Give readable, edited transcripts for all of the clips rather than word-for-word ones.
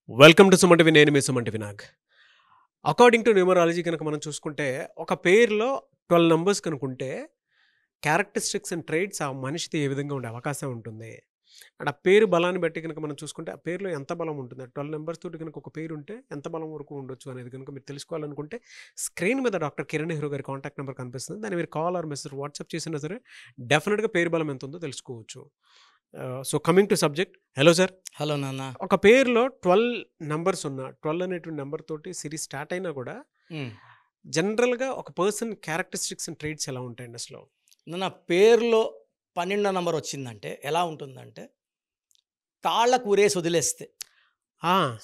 Welcome to Suman TV. నేను మీ Suman TV Nag. According to numerology కనుక మనం చూసుకుంటే ఒక పేరులో 12 నంబర్స్ కనుకుంటే క్యారెక్టరిస్టిక్స్ అండ్ ట్రైట్స్ ఆ మనిషిది ఏ విధంగా ఉండే అవకాశం ఉంటుంది. అండ్ ఆ పేరు బలాన్ని బట్టి కనుక మనం చూసుకుంటే ఆ పేరులో ఎంత బలం ఉంటుంది, 12 నెంబర్స్ తోటి కనుక ఒక పేరు ఉంటే ఎంత బలం వరకు ఉండొచ్చు అనేది కనుక మీరు తెలుసుకోవాలనుకుంటే స్క్రీన్ మీద డాక్టర్ కిరణ్ నెహ్రూ గారి కాంటాక్ట్ నెంబర్ కనిపిస్తుంది. దాన్ని మీరు కాల్ ఆర్ మెసేజ్ వాట్సాప్ చేసినా సరే డెఫినెట్గా పేరు బలం ఎంత ఉందో తెలుసుకోవచ్చు. So coming to subject, hello sir. Hello నాన్న. ఒక పేరులో 12 నంబర్స్ ఉన్న 12 అనేటువంటి నెంబర్ తోటి సిరీస్ స్టార్ట్ అయినా కూడా జనరల్గా ఒక పర్సన్ క్యారెక్టరిస్టిక్స్ అండ్ ట్రేట్స్ ఎలా ఉంటాయండి అసలు? నా పేరులో 12 నంబర్ వచ్చిందంటే ఎలా ఉంటుందంటే, కాళ్ళకు ఉరేసి వదిలేస్తే,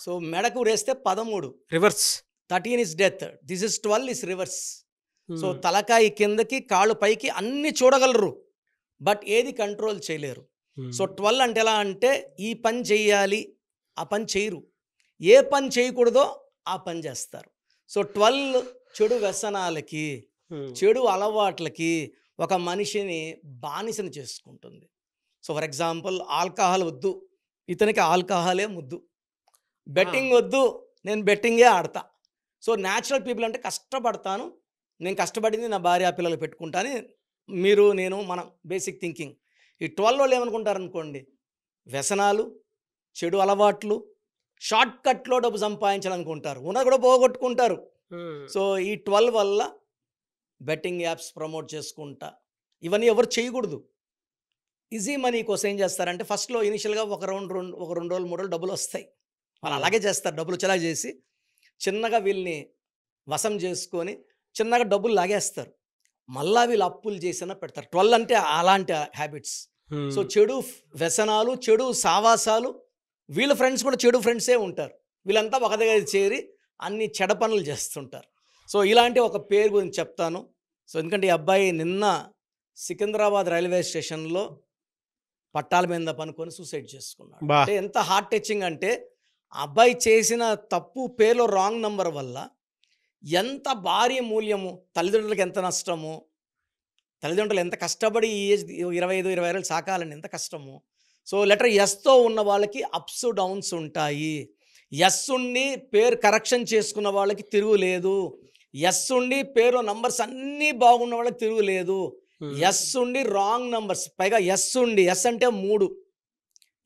సో మెడకు ఉరేస్తే 13, reverse 13 is death, this is 12 is reverse. So తలకాయ కిందకి కాళ్ళు పైకి అన్ని చూడగలరు, బట్ ఏది కంట్రోల్ చేయలేరు. సో 12 అంటే ఎలా అంటే, ఈ పని చెయ్యాలి ఆ పని చేయరు, ఏ పని చేయకూడదో ఆ పని చేస్తారు. సో 12 చెడు వ్యసనాలకి, చెడు అలవాట్లకి ఒక మనిషిని బానిసని చేసుకుంటుంది. సో ఫర్ ఎగ్జాంపుల్, ఆల్కహాల్ వద్దు, ఇతనికి ఆల్కహాలే ముద్దు. బెట్టింగ్ వద్దు, నేను బెట్టింగే ఆడతా. సో న్యాచురల్ పీపుల్ అంటే కష్టపడతాను, నేను కష్టపడింది నా భార్య పిల్లలు పెట్టుకుంటాను, మీరు నేను మనం బేసిక్ థింకింగ్. ఈ 12 వాళ్ళు ఏమనుకుంటారు అనుకోండి, వ్యసనాలు, చెడు అలవాట్లు, షార్ట్ కట్లో డబ్బు సంపాదించాలనుకుంటారు, ఉన్నది కూడా పోగొట్టుకుంటారు. సో ఈ 12 వల్ల బెట్టింగ్ యాప్స్ ప్రమోట్ చేసుకుంటా, ఇవన్నీ ఎవరు చేయకూడదు. ఈజీ మనీ కోసం ఏం చేస్తారంటే, ఫస్ట్లో ఇనిషియల్గా ఒక రెండు రోజులు 3 రోజులు డబ్బులు వస్తాయి, వాళ్ళు అలాగే చేస్తారు. డబ్బులు వచ్చేలా చేసి చిన్నగా వీళ్ళని వశం చేసుకొని చిన్నగా డబ్బులు లాగేస్తారు, మళ్ళా వీళ్ళు అప్పులు చేసినా పెడతారు. 12 అంటే అలాంటి హ్యాబిట్స్. సో చెడు వ్యసనాలు, చెడు సావాసాలు, వీళ్ళ ఫ్రెండ్స్ కూడా చెడు ఫ్రెండ్సే ఉంటారు, వీళ్ళంతా ఒక దగ్గర చేరి అన్ని చెడ పనులు చేస్తుంటారు. సో ఇలాంటి ఒక పేరు గురించి చెప్తాను. సో ఎందుకంటే ఈ అబ్బాయి నిన్న సికింద్రాబాద్ రైల్వే స్టేషన్లో పట్టాల మీద పనుకొని సూసైడ్ చేసుకున్నాడు. అంటే ఎంత హార్ట్ టచింగ్ అంటే, అబ్బాయి చేసిన తప్పు పేరులో రాంగ్ నంబర్ వల్ల ఎంత భారీ మూల్యము, తల్లిదండ్రులకు ఎంత నష్టము, తల్లిదండ్రులు ఎంత కష్టపడి ఈ ఏజ్ 25-26 సాకాలని ఎంత కష్టము. సో లెటర్ ఎస్తో ఉన్న వాళ్ళకి అప్స్ డౌన్స్ ఉంటాయి, ఎస్ ఉండి పేరు కరెక్షన్ చేసుకున్న వాళ్ళకి తిరుగులేదు, ఎస్ ఉండి పేరు నంబర్స్ అన్నీ బాగున్న వాళ్ళకి తిరుగులేదు, ఎస్ ఉండి రాంగ్ నంబర్స్, పైగా ఎస్ ఉండి, ఎస్ అంటే 3,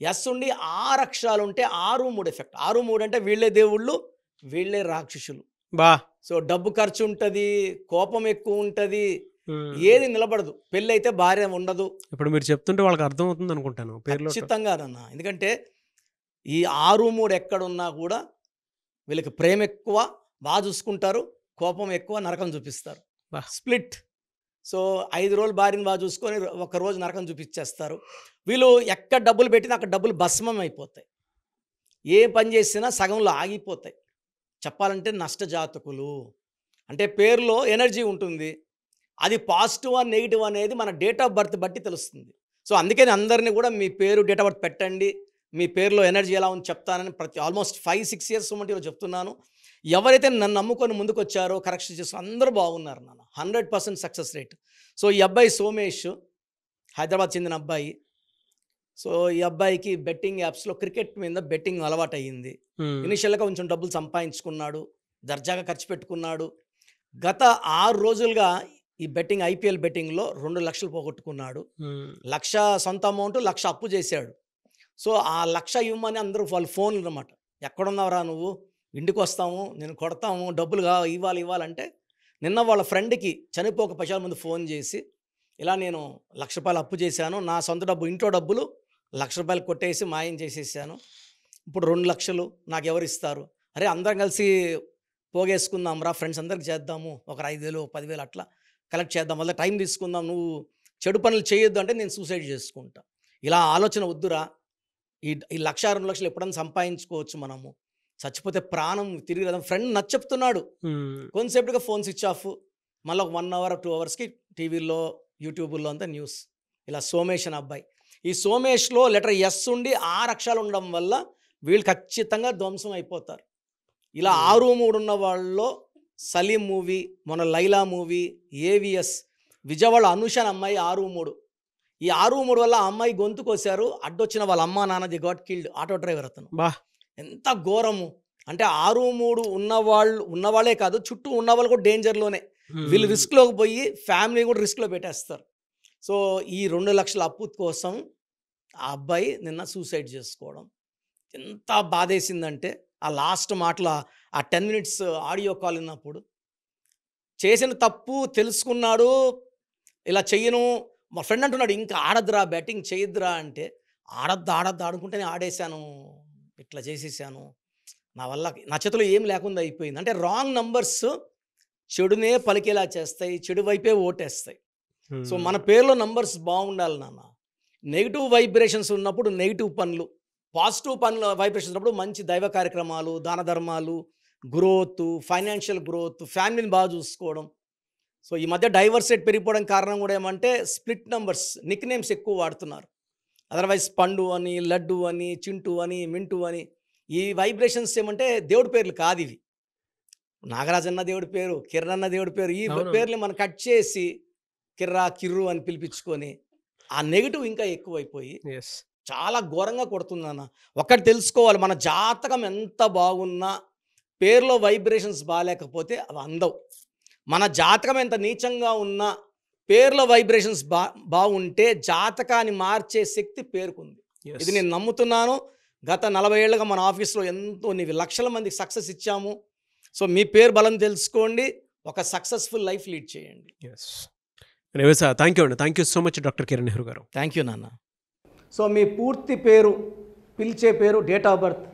ఎస్ ఉండి 6 అక్షరాలు ఉంటే 6-3 ఎఫెక్ట్. 6-3 అంటే వీళ్ళే దేవుళ్ళు, వీళ్ళే రాక్షసులు. సో డబ్బు ఖర్చు ఉంటుంది, కోపం ఎక్కువ ఉంటుంది, ఏది నిలబడదు, పెళ్ళి అయితే భార్య ఉండదు. ఇప్పుడు మీరు చెప్తుంటే వాళ్ళకి అర్థం అవుతుంది అనుకుంటాను పేరులో. ఖచ్చితంగానన్నా, ఎందుకంటే ఈ 6-3 ఎక్కడున్నా కూడా వీళ్ళకి ప్రేమ ఎక్కువ, బాగా చూసుకుంటారు, కోపం ఎక్కువ, నరకం చూపిస్తారు. స్ప్లిట్. సో 5 రోజులు భార్యను బాగా చూసుకొని 1 రోజు నరకం చూపించేస్తారు. వీళ్ళు ఎక్కడ డబ్బులు పెట్టినా అక్కడ డబ్బులు భస్మం అయిపోతాయి, ఏ పని చేసినా సగంలో ఆగిపోతాయి. చెప్పాలంటే నష్టజాతకులు. అంటే పేరులో ఎనర్జీ ఉంటుంది, అది పాజిటివ్ ఆ నెగిటివ్ అనేది మన డేట్ ఆఫ్ బర్త్ బట్టి తెలుస్తుంది. సో అందుకని అందరినీ కూడా మీ పేరు డేట్ ఆఫ్ బర్త్ పెట్టండి, మీ పేరులో ఎనర్జీ ఎలా ఉంది చెప్తానని ఆల్మోస్ట్ 5-6 ఇయర్స్ సుమంటిలో చెప్తున్నాను. ఎవరైతే నన్ను నమ్ముకొని ముందుకు వచ్చారో, కరెక్షన్ చేసుకుని అందరూ బాగున్నారు నాన్న, 100% సక్సెస్ రేట్. సో ఈ అబ్బాయి సోమేష్ హైదరాబాద్ చెందిన అబ్బాయి. సో ఈ అబ్బాయికి బెట్టింగ్ యాప్స్లో క్రికెట్ మీద బెట్టింగ్ అలవాటు అయ్యింది. ఇనిషియల్గా కొంచెం డబ్బులు సంపాదించుకున్నాడు, దర్జాగా ఖర్చు పెట్టుకున్నాడు. గత 6 రోజులుగా ఈ బెట్టింగ్, ఐపీఎల్ బెట్టింగ్లో 2 లక్షలు పోగొట్టుకున్నాడు. 1,00,000 సొంత అమౌంట్, 1,00,000 అప్పు చేశాడు. సో ఆ 1,00,000 ఇవ్వమని అందరూ వాళ్ళు ఫోన్లు అనమాట, ఎక్కడున్నావురా నువ్వు, ఇంటికి వస్తాము, నేను కొడతాము, డబ్బులుగా ఇవ్వాలంటే, నిన్న వాళ్ళ ఫ్రెండ్కి చనిపోక 10 నిమిషాల ముందు ఫోన్ చేసి, ఇలా నేను 1,00,000 రూపాయలు అప్పు చేశాను, నా సొంత డబ్బు ఇంట్లో డబ్బులు 1,00,000 రూపాయలు కొట్టేసి మాయం చేసేసాను, ఇప్పుడు 2 లక్షలు నాకు ఎవరు ఇస్తారు? అరే అందరం కలిసి పోగేసుకుందాం రా, ఫ్రెండ్స్ అందరికి చేద్దాము, ఒక 5,000 10,000 అట్లా కలెక్ట్ చేద్దాం, వల్ల టైం తీసుకుందాం, నువ్వు చెడు పనులు చేయొద్దు అంటే నేను సూసైడ్ చేసుకుంటా. ఇలా ఆలోచన వద్దురా, ఈ 1,00,000-2 లక్షలు ఎప్పుడైనా సంపాదించుకోవచ్చు మనము, చచ్చిపోతే ప్రాణం తిరిగి కదా. ఫ్రెండ్ నచ్చెప్తున్నాడు, కొంతసేపుగా ఫోన్ స్విచ్ ఆఫ్, మళ్ళీ ఒక 1 అవర్ 2 అవర్స్కి టీవీలో యూట్యూబ్లో అంతా న్యూస్. ఇలా సోమేష్ అని అబ్బాయి. ఈ సోమేష్లో లెటర్ ఎస్ ఉండి 6 అక్షరాలు ఉండడం వల్ల వీళ్ళు ఖచ్చితంగా ధ్వంసం అయిపోతారు. ఇలా 6-3 ఉన్న వాళ్ళలో సలీం మూవీ, మన లైలా మూవీ, ఏవిఎస్, విజయవాడ అనుష అనే అమ్మాయి 6-3. ఈ 6-3 వల్ల ఆ అమ్మాయి గొంతు కోసారు, అడ్డొచ్చిన వాళ్ళ అమ్మ నాన్న the got killed, auto driver అతను. ఎంత ఘోరము అంటే 6-3 ఉన్నవాళ్ళే కాదు, చుట్టూ ఉన్నవాళ్ళు కూడా డేంజర్లోనే. వీళ్ళు రిస్క్లోకి పోయి ఫ్యామిలీ కూడా రిస్క్లో పెట్టేస్తారు. సో ఈ 2 లక్షల అప్పు కోసం ఆ అబ్బాయి నిన్న సూసైడ్ చేసుకోవడం ఎంత బాధేసిందంటే, ఆ లాస్ట్ మాటల ఆ 10 మినిట్స్ ఆడియో కాల్ విన్నప్పుడు చేసిన తప్పు తెలుసుకున్నాడు. ఇలా చెయ్యను, మా ఫ్రెండ్ అంటున్నాడు ఇంకా ఆడద్దురా బ్యాటింగ్ చేయొద్దురా అంటే, ఆడద్దు ఆడుకుంటేనే ఆడేశాను, ఇట్లా చేసేసాను, నా వల్ల నా చేతిలో ఏం లేకుండా అయిపోయింది అంటే. రాంగ్ నంబర్స్ చెడునే పలికేలా చేస్తాయి, చెడు వైపే ఓటేస్తాయి. సో మన పేరులో నంబర్స్ బాగుండాలి నాన్న. నెగిటివ్ వైబ్రేషన్స్ ఉన్నప్పుడు నెగిటివ్ పనులు, పాజిటివ్ పనులు వైబ్రేషన్స్ ఉన్నప్పుడు మంచి దైవ కార్యక్రమాలు, దాన ధర్మాలు, గ్రోత్, ఫైనాన్షియల్ గ్రోత్, ఫ్యామిలీని బాగా చూసుకోవడం. సో ఈ మధ్య డైవర్స్ రేట్ పెరిగిపోవడం కారణం కూడా ఏమంటే స్ప్లిట్ నంబర్స్, నిక్ నేమ్స్ ఎక్కువ వాడుతున్నారు. అదర్వైజ్ పండు అని, లడ్డు అని, చింటూ అని, మింటూ అని ఈ వైబ్రేషన్స్ ఏమంటే దేవుడి పేర్లు కాదు ఇవి. నాగరాజన్న దేవుడి పేరు, కిరణ్ దేవుడి పేరు, ఈ పేర్లు మనం కట్ చేసి కిర్రా కిర్రు అని పిలిపించుకొని ఆ నెగిటివ్ ఇంకా ఎక్కువైపోయి చాలా ఘోరంగా కొడుతుందన్న. ఒక్కటి తెలుసుకోవాలి, మన జాతకం ఎంత బాగున్నా పేరులో వైబ్రేషన్స్ బాగాలేకపోతే అవి అందవు. మన జాతకం ఎంత నీచంగా ఉన్నా పేరులో వైబ్రేషన్స్ బాగుంటే జాతకాన్ని మార్చే శక్తి పేరుకుంది. ఇది నేను నమ్ముతున్నాను. గత 40 ఏళ్ళుగా మన ఆఫీస్లో ఎంతో లక్షల మందికి సక్సెస్ ఇచ్చాము. సో మీ పేరు బలం తెలుసుకోండి, ఒక సక్సెస్ఫుల్ లైఫ్ లీడ్ చేయండి. థ్యాంక్ యూ అండి. Thank you so much doctor Kiran Nehru గారు. థ్యాంక్ యూ నాన్న. సో మీ పూర్తి పేరు, పిలిచే పేరు, డేట్ ఆఫ్ బర్త్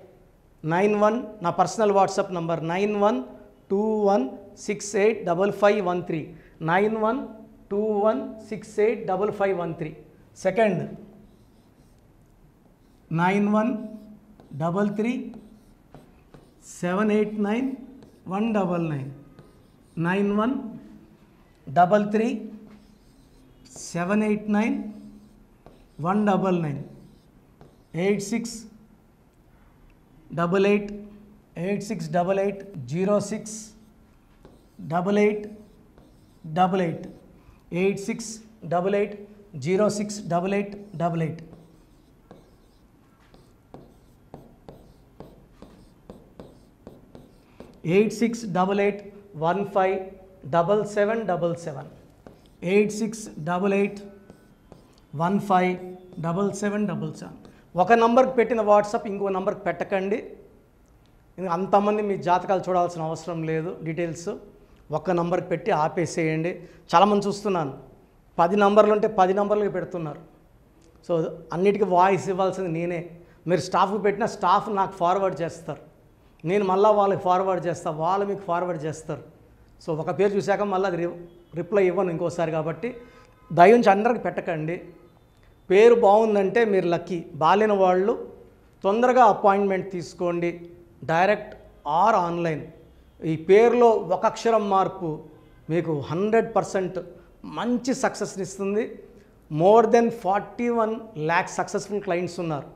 91, నా personal WhatsApp number 9121685513, 9121685513. Second 9133789199, 9133789199, 8688068888, 8688068888. Eight 8688157777, 8688157777. ఒక నంబర్కి పెట్టిన వాట్సాప్ ఇంకో నంబర్కి పెట్టకండి. అంతమంది మీ జాతకాలు చూడాల్సిన అవసరం లేదు. డీటెయిల్స్ ఒక్క నంబర్కి పెట్టి ఆపేసేయండి. చాలామంది చూస్తున్నాను 10 నంబర్లు ఉంటే 10 నంబర్లకి పెడుతున్నారు. సో అన్నిటికీ వాయిస్ ఇవ్వాల్సింది నేనే. మీరు స్టాఫ్కి పెట్టిన స్టాఫ్ నాకు ఫార్వర్డ్ చేస్తారు, నేను మళ్ళీ వాళ్ళకి ఫార్వర్డ్ చేస్తాను, వాళ్ళు మీకు ఫార్వర్డ్ చేస్తారు. సో ఒక పేరు చూశాక మళ్ళీ అది రిప్లై ఇవ్వను ఇంకోసారి. కాబట్టి దయించి అందరికి పెట్టకండి. పేరు బాగుందంటే మీరు లక్కీ. బాలేని వాళ్ళు తొందరగా అపాయింట్మెంట్ తీసుకోండి, డైరెక్ట్ ఆర్ ఆన్లైన్. ఈ పేరులో ఒక అక్షరం మార్పు మీకు 100% మంచి సక్సెస్ని ఇస్తుంది. More than 41 lakhs successful clients ఉన్నారు.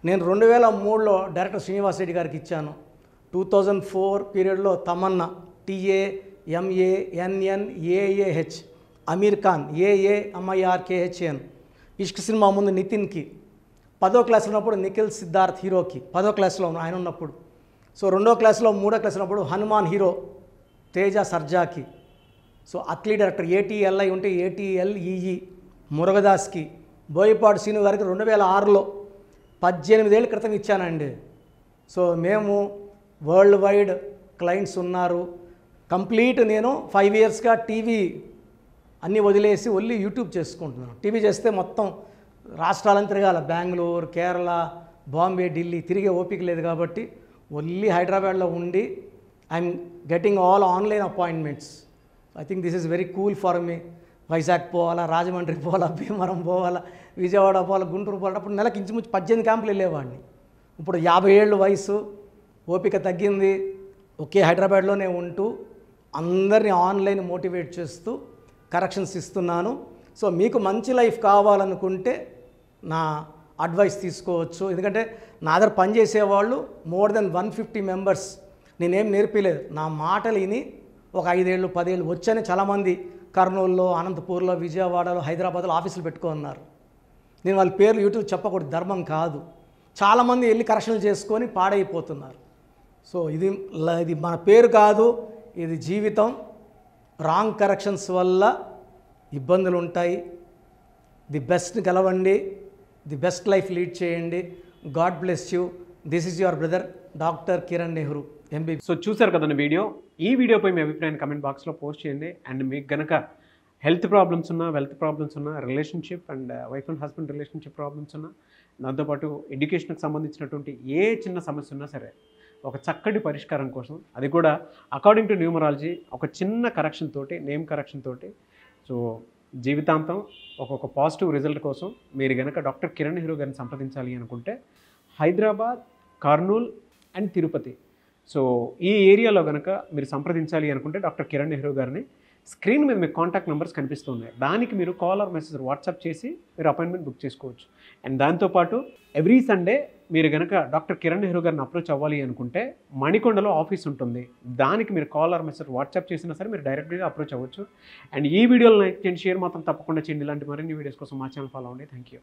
నేను 2003లో డైరెక్టర్ శ్రీనివాస్ రెడ్డి గారికి ఇచ్చాను. 2004 పీరియడ్లో తమన్నా, TAMANNAAH, అమీర్ ఖాన్, AAMIRKHAN, ఇష్క్ సినిమా ముందు నితిన్కి, 10వ క్లాస్లో ఉన్నప్పుడు నిఖిల్ సిద్ధార్థ్ హీరోకి, 10వ క్లాస్లో ఆయన ఉన్నప్పుడు. సో 2వ క్లాస్లో 3వ క్లాస్ ఉన్నప్పుడు హనుమాన్ హీరో తేజ సర్జాకి. సో అత్లీ డైరెక్టర్ ATLI ఉంటే ATLEE మురుగదాస్కి, బోయపాడు శ్రీను గారికి 2006లో 18 ఏళ్ళ క్రితం ఇచ్చానండి. సో మేము వరల్డ్ వైడ్ క్లయింట్స్ ఉన్నారు. కంప్లీట్ నేను 5 yearsగా టీవీ అన్నీ వదిలేసి ఓన్లీ యూట్యూబ్ చేసుకుంటున్నాను. టీవీ చేస్తే మొత్తం రాష్ట్రాలను తిరగాల, బెంగళూరు, కేరళ, బాంబే, ఢిల్లీ తిరిగే ఓపిక లేదు. కాబట్టి ఓన్లీ హైదరాబాద్లో ఉండి I'm getting all online appointments. I think this is very cool for me. Vizag పోవాలా, రాజమండ్రి పోవాలా, భీమవరం పోవాలా, విజయవాడ పోవాలా, గుంటూరు పోవాలా. అప్పుడు నెలకి ఇంచుమించు 18 క్యాంపులు వెళ్ళేవాడిని. ఇప్పుడు 50 ఏళ్ళు వయసు, ఓపిక తగ్గింది. ఒకే హైదరాబాద్లోనే ఉంటూ అందరినీ ఆన్లైన్ మోటివేట్ చేస్తూ కరెక్షన్స్ ఇస్తున్నాను. సో మీకు మంచి లైఫ్ కావాలనుకుంటే నా అడ్వైస్ తీసుకోవచ్చు. ఎందుకంటే నా దగ్గర పనిచేసేవాళ్ళు మోర్ దెన్ 150 మెంబర్స్. నేనేం నేర్పిలేదు, నా మాటలు విని ఒక 5 ఏళ్ళు 10 ఏళ్ళు వచ్చని చాలామంది కర్నూలులో, అనంతపూర్లో, విజయవాడలో, హైదరాబాద్లో ఆఫీసులు పెట్టుకున్నారు. నేను వాళ్ళ పేర్లు యూట్యూబ్ చెప్పకూడదు, ధర్మం కాదు. చాలామంది వెళ్ళి కరెక్షన్లు చేసుకొని పాడైపోతున్నారు. సో ఇది మన పేరు కాదు, ఇది జీవితం. రాంగ్ కరెక్షన్స్ వల్ల ఇబ్బందులు ఉంటాయి. ది బెస్ట్ గెలవండి, ది బెస్ట్ లైఫ్ లీడ్ చేయండి. God bless you. This is your brother doctor Kiran Nehru MB. So చూసారు కదండి వీడియో. ఈ వీడియోపై మీ అభిప్రాయాన్ని కమెంట్ బాక్స్లో పోస్ట్ చేయండి. అండ్ మీకు గనక హెల్త్ ప్రాబ్లమ్స్ ఉన్నా, వెల్త్ ప్రాబ్లమ్స్ ఉన్నా, relationship and wife and husband relationship problems ఉన్నా, దాంతోపాటు ఎడ్యుకేషన్కి సంబంధించినటువంటి ఏ చిన్న సమస్య ఉన్నా సరే ఒక చక్కటి పరిష్కారం కోసం, అది కూడా అకార్డింగ్ టు న్యూమరాలజీ ఒక చిన్న కరెక్షన్ తోటి, నేమ్ కరెక్షన్ తోటి, సో జీవితాంతం ఒక పాజిటివ్ రిజల్ట్ కోసం మీరు కనుక డాక్టర్ కిరణ్ నెహ్రూ గారిని సంప్రదించాలి అనుకుంటే హైదరాబాద్, కర్నూల్ అండ్ తిరుపతి, సో ఈ ఏరియాలో కనుక మీరు సంప్రదించాలి అనుకుంటే డాక్టర్ కిరణ్ నెహ్రూ గారిని స్క్రీన్ మీద మీకు కాంటాక్ట్ నెంబర్స్ కనిపిస్తున్నాయి. దానికి మీరు కాల్ ఆర్ మెసేజ్ వాట్సాప్ చేసి మీరు అపాయింట్మెంట్ బుక్ చేసుకోవచ్చు. అండ్ దాంతోపాటు ఎవ్రీ సండే మీరు కనుక డాక్టర్ కిరణ్ నెహ్రూ గారిని అప్రోచ్ అవ్వాలి అనుకుంటే మణికొండలో ఆఫీస్ ఉంటుంది. దానికి మీరు కాల్ ఆర్ మెసేజ్ వాట్సాప్ చేసినా సరే మీరు డైరెక్ట్గా అప్రోచ్ అవ్వచ్చు. అండ్ ఈ వీడియోలో లైక్ చేయండి, షేర్ మాత్రం తప్పకుండా చేయండి. ఇలాంటి మరిన్ని వీడియోస్ కోసం మా ఛానల్ ఫాలో అవ్వండి. Thank you.